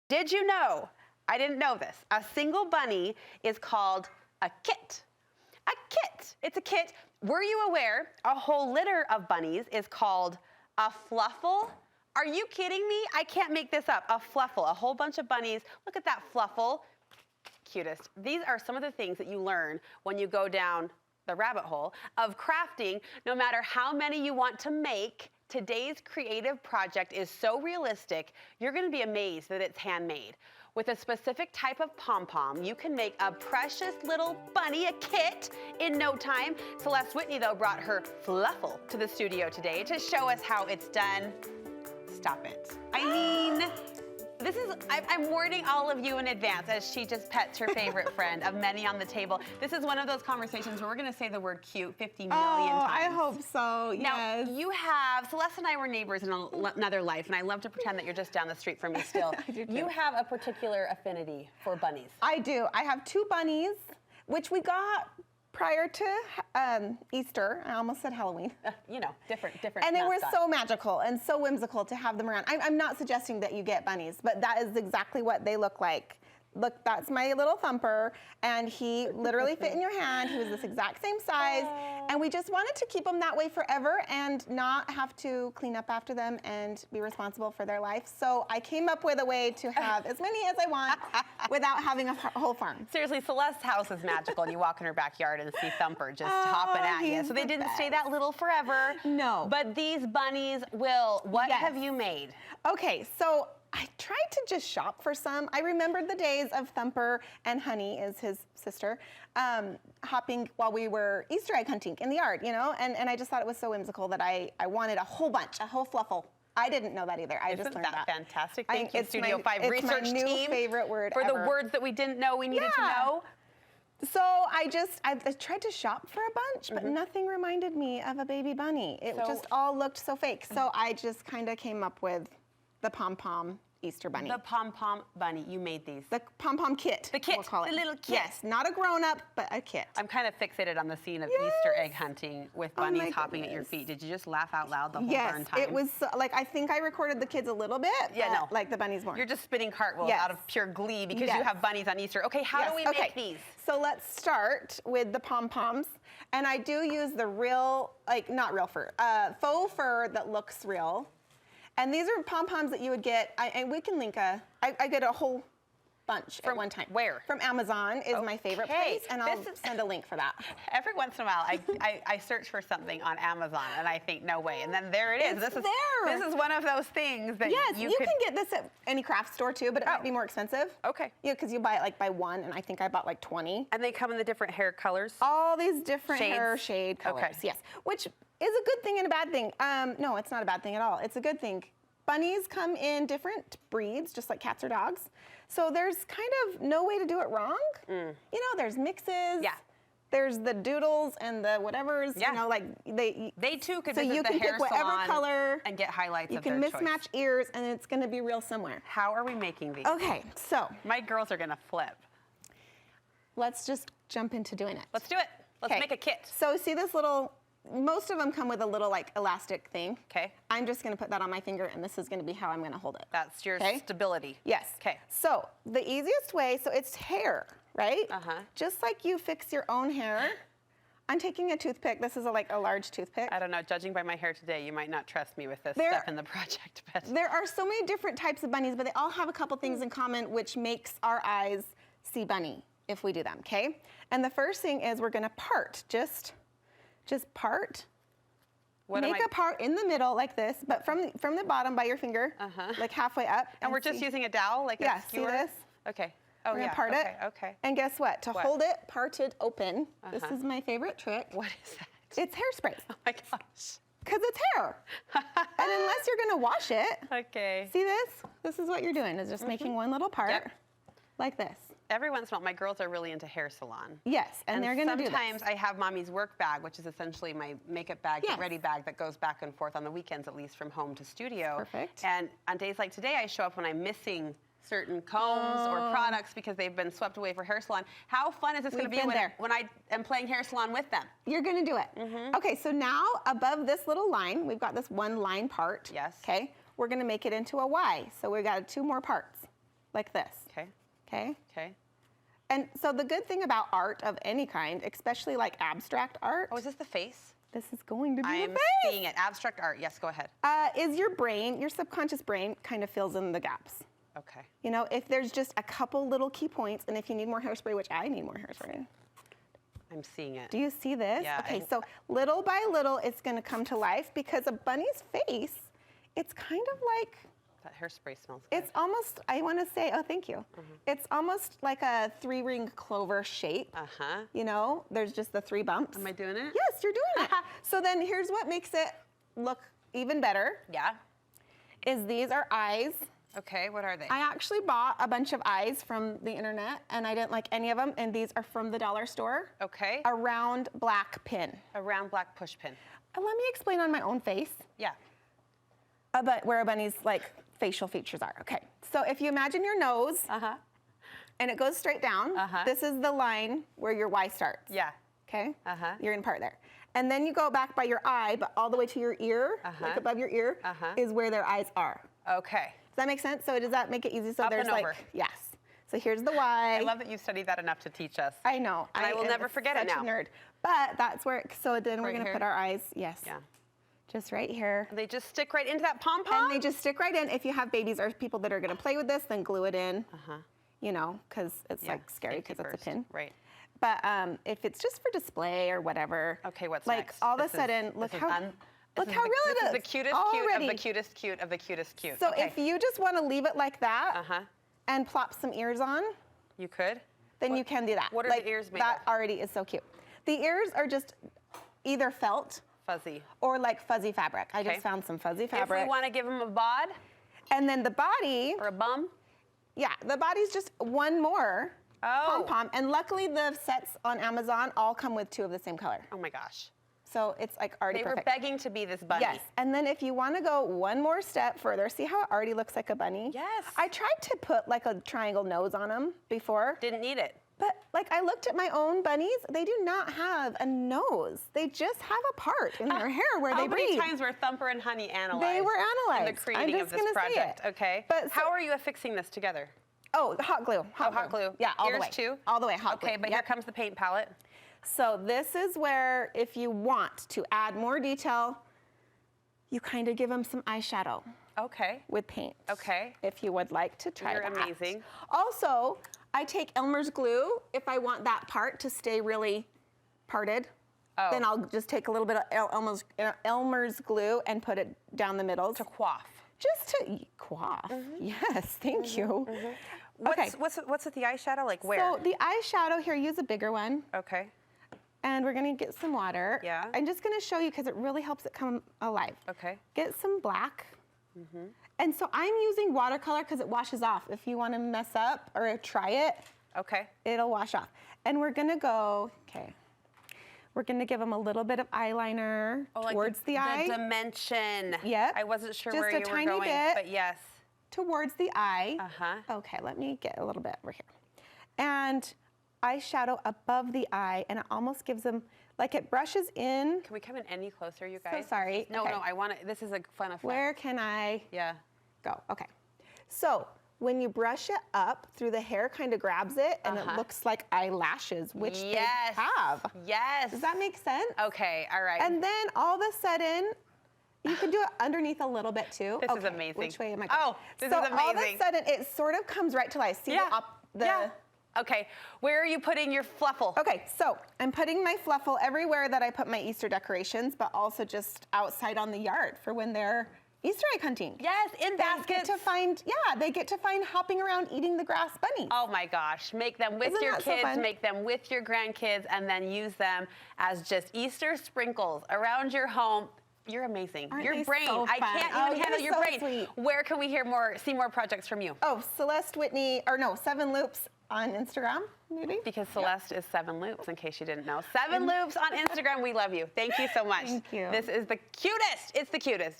Did you know, I didn't know this, a single bunny is called a kit. A kit. It's a kit. Were you aware a whole litter of bunnies is called a fluffle? Are you kidding me? I can't make this up. A fluffle. A whole bunch of bunnies. Look at that fluffle. Cutest. These are some of the things that you learn when you go down the rabbit hole of crafting. No matter how many you want to make, today's creative project is so realistic, you're going to be amazed that it's handmade. With a specific type of pom-pom, you can make a precious little bunny, a kit, in no time. Celeste Whitney, though, brought her fluffle to the studio today to show us how it's done. Stop it. I mean, this is, I'm warning all of you in advance as she just pets her favorite friend of many on the table. This is one of those conversations where we're going to say the word cute 50 million times. I hope so, yes. Now, you have, Celeste and I were neighbors in another life, and I love to pretend that you're just down the street from me still. I do too. You have a particular affinity for bunnies. I do. I have 2 bunnies, which we got prior to Easter. I almost said Halloween. You know, different And they were mascot. so magical and so whimsical to have them around. I'm not suggesting that you get bunnies, but that is exactly what they look like. Look, that's my little Thumper, and he literally fit in your hand. He was this exact same size, and we just wanted to keep them that way forever and not have to clean up after them and be responsible for their life. So I came up with a way to have as many as I want without having a whole farm. Seriously, Celeste's house is magical, and you walk in her backyard and see Thumper just hopping at you. So they didn't stay that little forever. No. But these bunnies will. What Yes. have you made? Okay, so I tried to just shop for some. I remembered the days of Thumper and Honey, is his sister, hopping while we were Easter egg hunting in the yard, you know? And I just thought it was so whimsical that I wanted a whole bunch, a whole fluffle. I didn't know that either. I just learned that. Isn't that fantastic? Thank you, it's Studio 5 it's research my new team. favorite word For ever. the words that we didn't know we needed to know. So I tried to shop for a bunch, but nothing reminded me of a baby bunny. It just all looked so fake. So I just kind of came up with the pom-pom Easter bunny. The pom-pom bunny. You made these. The pom-pom kit. The kit, we'll call it. the little kit. Yes, not a grown-up, but a kit. I'm kind of fixated on the scene of Yes. Easter egg hunting with Oh bunnies my hopping at your goodness. feet. Did you just laugh out loud the whole Yes, darn time? it was like, I think I recorded the kids a little bit. Yeah, but no. like the bunnies more. You're just spinning cartwheels Yes. out of pure glee because you Yes. have bunnies on Easter. Okay, how do we make these? So let's start with the pom-poms. And I do use the real, like not real fur, faux fur that looks real. And these are pom-poms that you would get, and we can link I get a whole bunch at one time. Where? From Amazon is my favorite place, and I'll send a link for that. Every once in a while, I search for something on Amazon, and I think, no way, and then there it is. It's This there. is one of those things that Yes, you could... can get this at any craft store too, but it might be more expensive. Okay. Yeah, because you buy it like by one, and I think I bought like 20. And they come in the different hair colors? All these different Shades? hair shade colors. Okay. Yes, which is a good thing and a bad thing. No, it's not a bad thing at all. It's a good thing. Bunnies come in different breeds, just like cats or dogs. So there's kind of no way to do it wrong. You know, there's mixes. Yeah. There's the doodles and the whatevers. Yeah. You know, like They too could so visit you the can hair pick whatever salon color and get highlights You of their can choice. mismatch ears, and it's going to be real somewhere. How are we making these? Okay, so My girls are going to flip. let's just jump into doing it. Let's do it. Let's Okay. make a kit. So see this little, most of them come with a little like elastic thing. Okay. I'm just gonna put that on my finger, and this is gonna be how I'm gonna hold it. That's your Okay. stability. Yes. Okay. So the easiest way, so it's hair, right? Uh-huh. Just like you fix your own hair. I'm taking a toothpick. This is like a large toothpick. I don't know, judging by my hair today, you might not trust me with this There- stuff in the project, but... There are so many different types of bunnies, but they all have a couple things in common, which makes our eyes see bunny if we do them, okay? And the first thing is we're gonna part, just part. Make a part in the middle like this, but from the bottom by your finger, like halfway up. And we're just using a dowel, like Yeah, a see skewer? this? Okay. Oh, We're yeah. gonna part okay. it. Okay. And guess what? To hold it parted open, this is my favorite trick. What is that? It's hairspray. Oh my gosh. Because it's hair. And unless you're gonna wash it, Okay. see this? This is what you're doing, is just making one little part Yep. like this. Every once in a while, my girls are really into hair salon. Yes, and they're gonna do this. Sometimes I have mommy's work bag, which is essentially my makeup bag, Yes. get ready bag that goes back and forth on the weekends, at least from home to studio. Perfect. And on days like today, I show up when I'm missing certain combs or products because they've been swept away for hair salon. How fun is this going to We've be been there. when I am playing hair salon with them? You're gonna do it. Okay, so now above this little line, we've got this one line part. Yes. Okay, we're gonna make it into a Y. So we've got 2 more parts. like this. Okay. Okay. Okay. And so the good thing about art of any kind, especially like abstract art, Oh, is this the face? this is going to be I'm the face. seeing it. Abstract art. Yes, go ahead. Is your brain, your subconscious brain kind of fills in the gaps. Okay. You know, if there's just a couple little key points, and if you need more hairspray, which I need more hairspray. I'm seeing it. Do you see this? Yeah, Okay, so little by little, it's gonna come to life because a bunny's face, it's kind of like, That hairspray smells good. it's almost, I wanna say, oh, thank you. It's almost like a 3-ring clover shape. Uh-huh. You know, there's just the 3 bumps. Am I doing it? Yes, you're doing it. So then here's what makes it look even better, Yeah. is these are eyes. Okay, what are they? I actually bought a bunch of eyes from the internet, and I didn't like any of them, and these are from the dollar store. Okay. A round black pin. A round black push pin. Let me explain on my own face Yeah. about where a bunny's like facial features are. Okay, so if you imagine your nose Uh-huh. and it goes straight down, this is the line where your Y starts. Yeah. Okay? Uh-huh. You're in part there. And then you go back by your eye, but all the way to your ear, like above your ear, is where their eyes are. Okay. Does that make sense? So does that make it easy? So Up there's and like, over. yes. So here's the Y. I love that you studied that enough to teach us. I know. And I will am never forget it such now. a nerd. But that's where, so then we're Right gonna here? put our eyes, yes. Yeah. Just right here. They just stick right into that pom-pom? And they just stick right in. If you have babies or people that are gonna play with this, then glue it in, you know, because it's Yeah, like scary safety because it's a first. pin. Right. But if it's just for display or whatever. Okay, what's like next? all of a This is- sudden, look this is how, look how real This it is the cutest cute already. of the cutest cute of the cutest cute. So Okay. if you just want to leave it like that Uh-huh. and plop some ears on, You could? then you can do that. what are like, the ears made That of? already is so cute. The ears are just either felt Fuzzy. or like fuzzy fabric. I Okay. just found some fuzzy If fabric. we want to give them a bod And then the body, or a bum, yeah, the body's just one more pom-pom. And luckily the sets on Amazon all come with 2 of the same color. oh my gosh. So it's like already They perfect. were begging to be this bunny. Yes, and then if you want to go one more step further, see how it already looks like a bunny? Yes. I tried to put like a triangle nose on them before, Didn't need it. but like I looked at my own bunnies, they do not have a nose. They just have a part in their hair where How they many breathe. times were Thumper and Honey analyzed? They were In analyzed. the creating I'm of just this gonna say project. it. Okay. But so- how are you affixing this together? Oh, hot glue. Hot glue. Yeah, all Ears the way. too? All the way, hot glue. Okay, but Yep. here comes the paint palette. So this is where, if you want to add more detail, you kind of give them some eyeshadow Okay. with paint. Okay. If you would like to try You're that. amazing. Also, I take Elmer's glue if I want that part to stay really parted. Oh. Then I'll just take a little bit of Elmer's glue and put it down the middle. To coif. Just to coif. Yes, thank you. Okay. What's with the eyeshadow? Like where? So the eyeshadow here, use a bigger one. Okay. And we're gonna get some water. Yeah. I'm just gonna show you because it really helps it come alive. Okay. Get some black. And so I'm using watercolor because it washes off. If you wanna mess up or try it, Okay. it'll wash off. And we're gonna go, okay. We're gonna give them a little bit of eyeliner towards the eye. The dimension. Yep. I wasn't sure Just where a you were tiny going, bit. but yes. Towards the eye. Uh-huh. Okay, let me get a little bit over here. And eyeshadow above the eye, and it almost gives them, like it brushes in. Can we come in any closer, you guys? sorry. No, Okay. no, I want to, this is a fun effect. Where can I Yeah. go? Okay. So when you brush it up through the hair, kind of grabs it, and it looks like eyelashes, which Yes. they have. Yes. Does that make sense? Okay, all right. And then all of a sudden, you can do it underneath a little bit too. This is Okay, amazing. Which way am I going? Oh, this so is all of a amazing. sudden, it sort of comes right to life. See yeah. Okay, where are you putting your fluffle? Okay, so I'm putting my fluffle everywhere that I put my Easter decorations, but also just outside on the yard for when they're Easter egg hunting. Yes, in They baskets. get to find, they get to find hopping around eating the grass bunnies. Oh my gosh, make them with Isn't your that so kids, fun? make them with your grandkids, and then use them as just Easter sprinkles around your home. You're amazing. Aren't your they brain, so I fun? can't Oh, even handle you're your so brain. sweet. Where can we see more projects from you? Oh, Celeste Whitney, 7 Loops on Instagram, maybe? Because Celeste is 7 Loops, in case you didn't know. 7 Loops on Instagram. We love you. Thank you so much. Thank you. This is the cutest. It's the cutest.